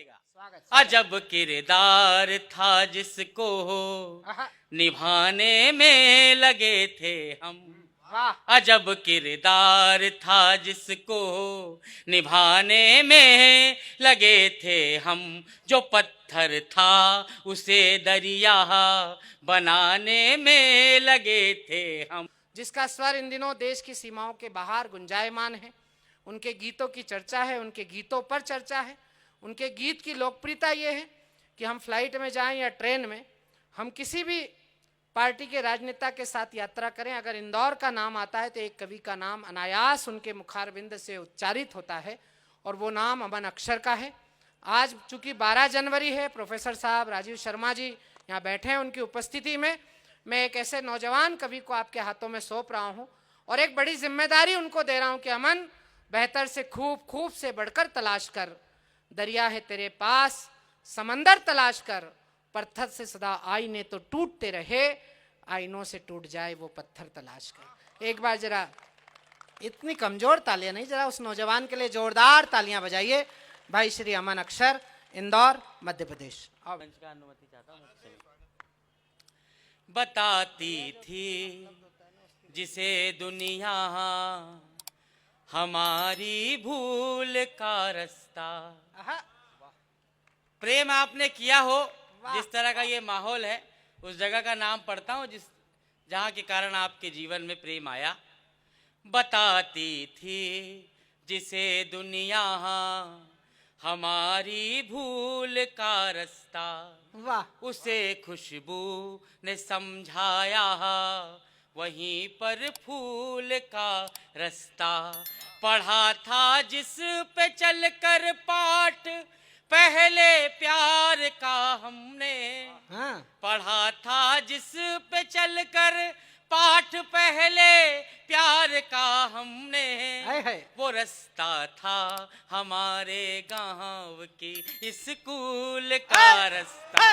लगेगा। अजब किरदार था जिसको निभाने में लगे थे हम, अजब किरदार था जिसको निभाने में लगे थे हम, जो पत्थर था उसे दरिया बनाने में लगे थे हम। जिसका स्वर इन दिनों देश की सीमाओं के बाहर गुंजायमान है। उनके गीतों की चर्चा है, उनके गीतों पर चर्चा है। उनके गीत की लोकप्रियता ये है कि हम फ्लाइट में जाएं या ट्रेन में, हम किसी भी पार्टी के राजनेता के साथ यात्रा करें, अगर इंदौर का नाम आता है तो एक कवि का नाम अनायास उनके मुखारबिंद से उच्चारित होता है, और वो नाम अमन अक्षर का है। आज चूंकि 12 जनवरी है, प्रोफेसर साहब राजीव शर्मा जी यहाँ बैठे हैं, उनकी उपस्थिति में मैं एक ऐसे नौजवान कवि को आपके हाथों में सौंप रहा हूँ, और एक बड़ी जिम्मेदारी उनको दे रहा हूँ कि अमन, बेहतर से खूब, खूब से बढ़कर तलाश कर, दरिया है तेरे पास, समंदर तलाश कर, पत्थर से सदा आईने तो टूटते रहे, आईनों से टूट जाए वो पत्थर तलाश कर। एक बार जरा इतनी कमजोर तालियां नहीं, जरा उस नौजवान के लिए जोरदार तालियां बजाइए। भाई श्री अमन अक्षर, इंदौर, मध्य प्रदेश। अनुमति चाहता हूँ। बताती थी जिसे दुनिया हमारी भूल का रास्ता। प्रेम आपने किया हो, जिस तरह का ये माहौल है, उस जगह का नाम पढ़ता हूँ जहाँ के कारण आपके जीवन में प्रेम आया। बताती थी जिसे दुनिया हमारी भूल का रास्ता, वाह, उसे खुशबू ने समझाया वहीं पर फूल का रास्ता। पढ़ा था जिस पे चलकर पाठ पहले प्यार का हमने, पढ़ा था जिस पे चलकर पाठ पहले प्यार का हमने, वो रास्ता था हमारे गांव की स्कूल का रास्ता,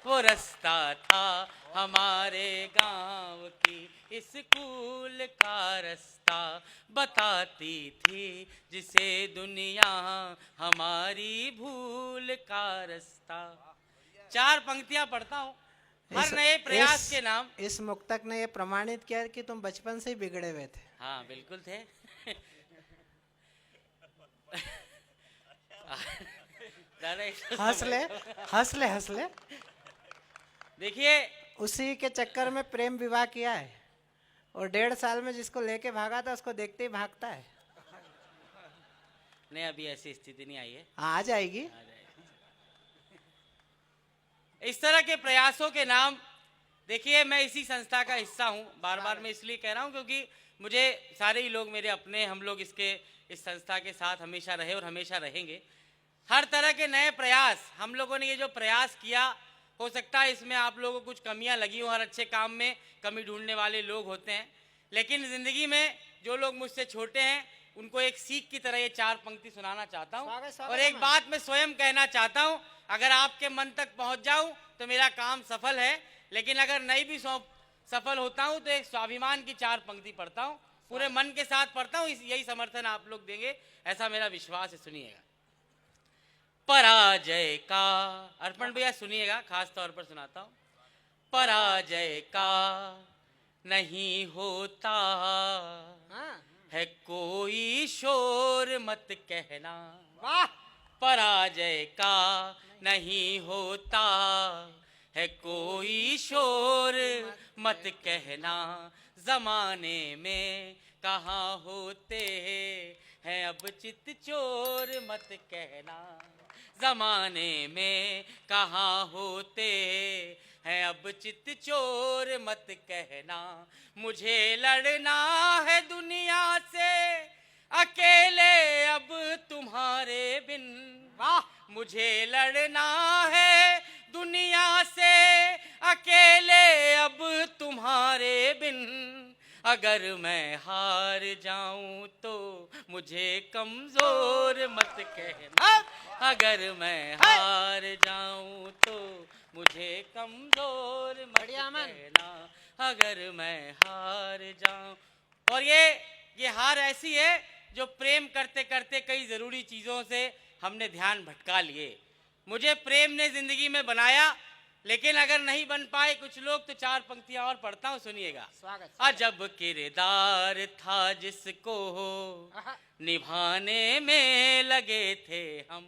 वो रास्ता था हमारे गांव की स्कूल का रास्ता। बताती थी जिसे दुनिया हमारी भूल का रास्ता। 4 पंक्तियां पढ़ता हूँ हर नए प्रयास के नाम। इस मुक्तक ने ये प्रमाणित किया कि तुम बचपन से ही बिगड़े हुए थे। हाँ बिल्कुल थे। हंस ले, हंस ले, हंस ले। देखिए, उसी के चक्कर में प्रेम विवाह किया है, और 1.5 साल में जिसको लेके भागा था उसको देखते ही भागता है। नहीं, अभी ऐसी स्थिति नहीं आई है, आ जाएगी। इस तरह के प्रयासों के नाम। देखिए, मैं इसी संस्था का हिस्सा हूँ, बार बार मैं इसलिए कह रहा हूँ क्योंकि मुझे सारे ही लोग मेरे अपने, हम लोग इस संस्था के साथ हमेशा रहे और हमेशा रहेंगे। हर तरह के नए प्रयास, हम लोगों ने ये जो प्रयास किया, हो सकता है इसमें आप लोगों को कुछ कमियां लगी हो, हर अच्छे काम में कमी ढूंढने वाले लोग होते हैं, लेकिन ज़िंदगी में जो लोग मुझसे छोटे हैं उनको एक सीख की तरह ये 4 पंक्ति सुनाना चाहता हूँ। और एक बात मैं स्वयं कहना चाहता हूँ, अगर आपके मन तक पहुँच जाऊँ तो मेरा काम सफल है, लेकिन अगर नहीं भी सफल होता हूँ तो एक स्वाभिमान की 4 पंक्ति पढ़ता हूँ, पूरे मन के साथ पढ़ता हूँ, यही समर्थन आप लोग देंगे ऐसा मेरा विश्वास है। सुनिएगा। पराजय का अर्पण भैया सुनिएगा, खास तौर पर सुनाता हूँ। पराजय का नहीं होता है कोई शोर मत कहना, पराजय का नहीं होता है कोई शोर मत कहना, जमाने में कहाँ होते हैं अब चित चोर मत कहना, जमाने में कहाँ होते हैं अब चित चोर मत कहना। मुझे लड़ना है दुनिया से अकेले अब तुम्हारे बिन, मुझे लड़ना है दुनिया से अकेले अब तुम्हारे बिन, अगर मैं हार जाऊं तो मुझे कमजोर मत कहना, अगर मैं हार जाऊं तो मुझे कमजोर मत कहना, अगर मैं हार जाऊं। और ये हार ऐसी है जो प्रेम करते करते कई ज़रूरी चीज़ों से हमने ध्यान भटका लिए। मुझे प्रेम ने जिंदगी में बनाया, लेकिन अगर नहीं बन पाए कुछ लोग तो चार पंक्तियां और पढ़ता हूँ, सुनिएगा। स्वागत। अजब किरदार था जिसको निभाने में लगे थे हम,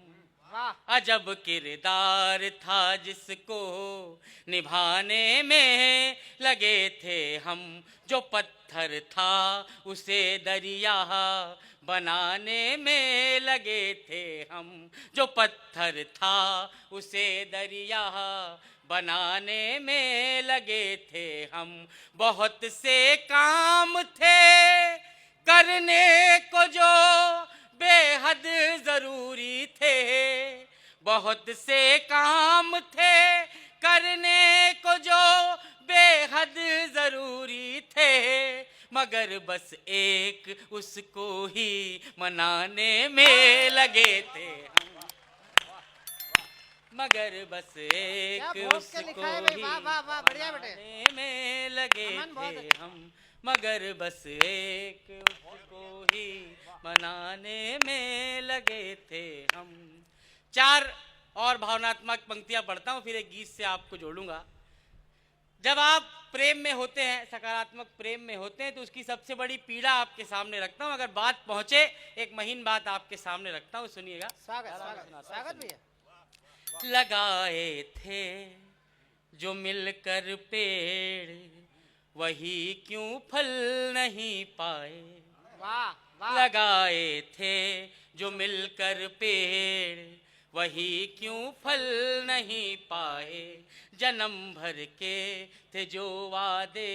वाह। अजब किरदार था जिसको निभाने में लगे थे हम, जो पत्थर था उसे दरिया बनाने में लगे थे हम, जो पत्थर था उसे दरिया बनाने में लगे थे हम। बहुत से काम थे करने को जो बेहद जरूरी थे, बहुत से काम थे करने को जो बेहद जरूरी थे, मगर बस एक उसको ही मनाने में लगे थे हम, मगर बस एक उसको ही मनाने में लगे थे हम, मगर बस एक उसको ही मनाने में लगे थे हम। चार और भावनात्मक पंक्तियां पढ़ता हूं, फिर एक गीत से आपको जोड़ूंगा। जब आप प्रेम में होते हैं, सकारात्मक प्रेम में होते हैं, तो उसकी सबसे बड़ी पीड़ा आपके सामने रखता हूं। अगर बात पहुंचे, एक महीन बात आपके सामने रखता हूं, सुनिएगा। स्वागत भैया। लगाए थे जो मिलकर पेड़, वही क्यों फल नहीं पाए। वाह वाह। लगाए थे जो मिलकर पेड़, वही क्यों फल नहीं पाए। जन्म भर के थे जो वादे,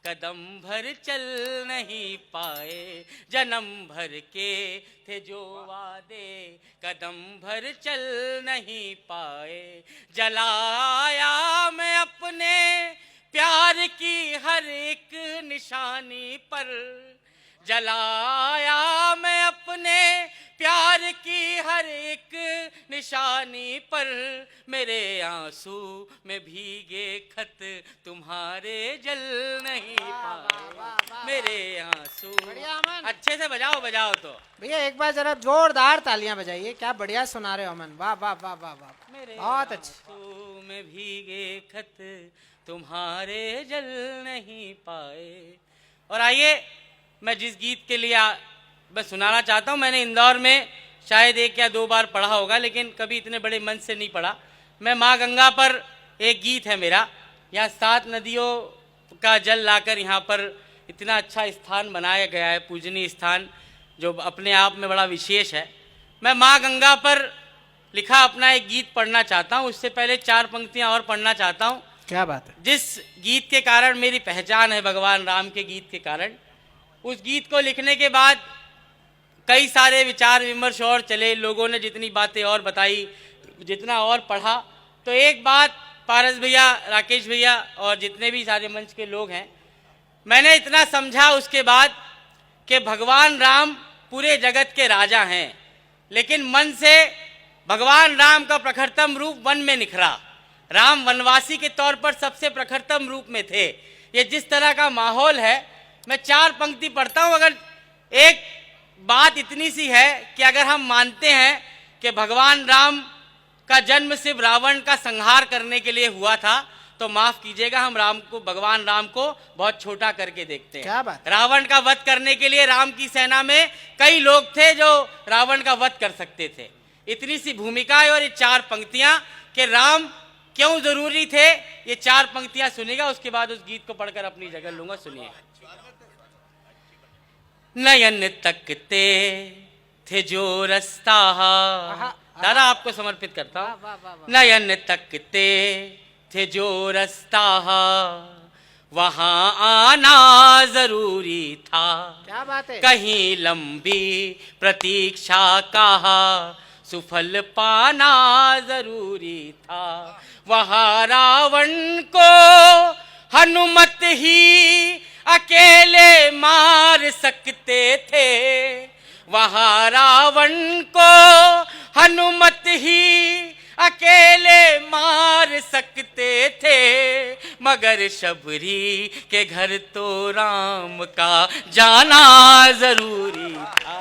कदम भर चल नहीं पाए। जन्म भर के थे जो वादे, कदम भर चल नहीं पाए। जलाया मैं अपने प्यार की हर एक निशानी पर, जलाया मैं अपने प्यार की हर एक निशानी पर, मेरे आंसू में भीगे खत तुम्हारे जल नहीं पाए। मेरे आंसू। अच्छे से बजाओ तो भैया एक बार जरा जोरदार तालियां बजाइए, क्या बढ़िया सुना रहे हो अमन। वाह वाह वाह वाह वाह, मेरे बहुत अच्छे। आंसू में भीगे खत तुम्हारे जल नहीं पाए। और आइए, मैं जिस गीत के लिए मैं सुनाना चाहता हूँ, मैंने इंदौर में शायद 1 या 2 बार पढ़ा होगा, लेकिन कभी इतने बड़े मन से नहीं पढ़ा। मैं माँ गंगा पर एक गीत है मेरा, यहाँ 7 नदियों का जल लाकर यहाँ पर इतना अच्छा स्थान बनाया गया है, पूजनीय स्थान, जो अपने आप में बड़ा विशेष है। मैं माँ गंगा पर लिखा अपना एक गीत पढ़ना चाहता हूँ। उससे पहले 4 पंक्तियाँ और पढ़ना चाहता हूँ। क्या बात है। जिस गीत के कारण मेरी पहचान है, भगवान राम के गीत के कारण, उस गीत को लिखने के बाद कई सारे विचार विमर्श और चले, लोगों ने जितनी बातें और बताई, जितना और पढ़ा, तो एक बात पारस भैया, राकेश भैया और जितने भी सारे मंच के लोग हैं, मैंने इतना समझा उसके बाद कि भगवान राम पूरे जगत के राजा हैं, लेकिन मन से भगवान राम का प्रखरतम रूप वन में निखरा। राम वनवासी के तौर पर सबसे प्रखरतम रूप में थे। ये जिस तरह का माहौल है, मैं 4 पंक्ति पढ़ता हूँ। अगर एक बात इतनी सी है कि अगर हम मानते हैं कि भगवान राम का जन्म सिर्फ रावण का संहार करने के लिए हुआ था, तो माफ कीजिएगा, हम भगवान राम को बहुत छोटा करके देखते हैं। क्या बात। रावण का वध करने के लिए राम की सेना में कई लोग थे जो रावण का वध कर सकते थे। इतनी सी भूमिका है। और ये 4 पंक्तियां कि राम क्यों जरूरी थे, ये 4 पंक्तियां सुनिएगा, उसके बाद उस गीत को पढ़कर अपनी जगह लूंगा। सुनिए। नयन तकते थे जो रास्ता, दादा आपको समर्पित करता हूं। नयन तकते थे जो रास्ता, वहां आना जरूरी था। क्या बात है। कहीं लंबी प्रतीक्षा का सुफल पाना जरूरी था। वहां रावण को हनुमत ही अकेले मार सकते थे। वहां रावण को हनुमत ही अकेले मार सकते थे, मगर शबरी के घर तो राम का जाना जरूरी था।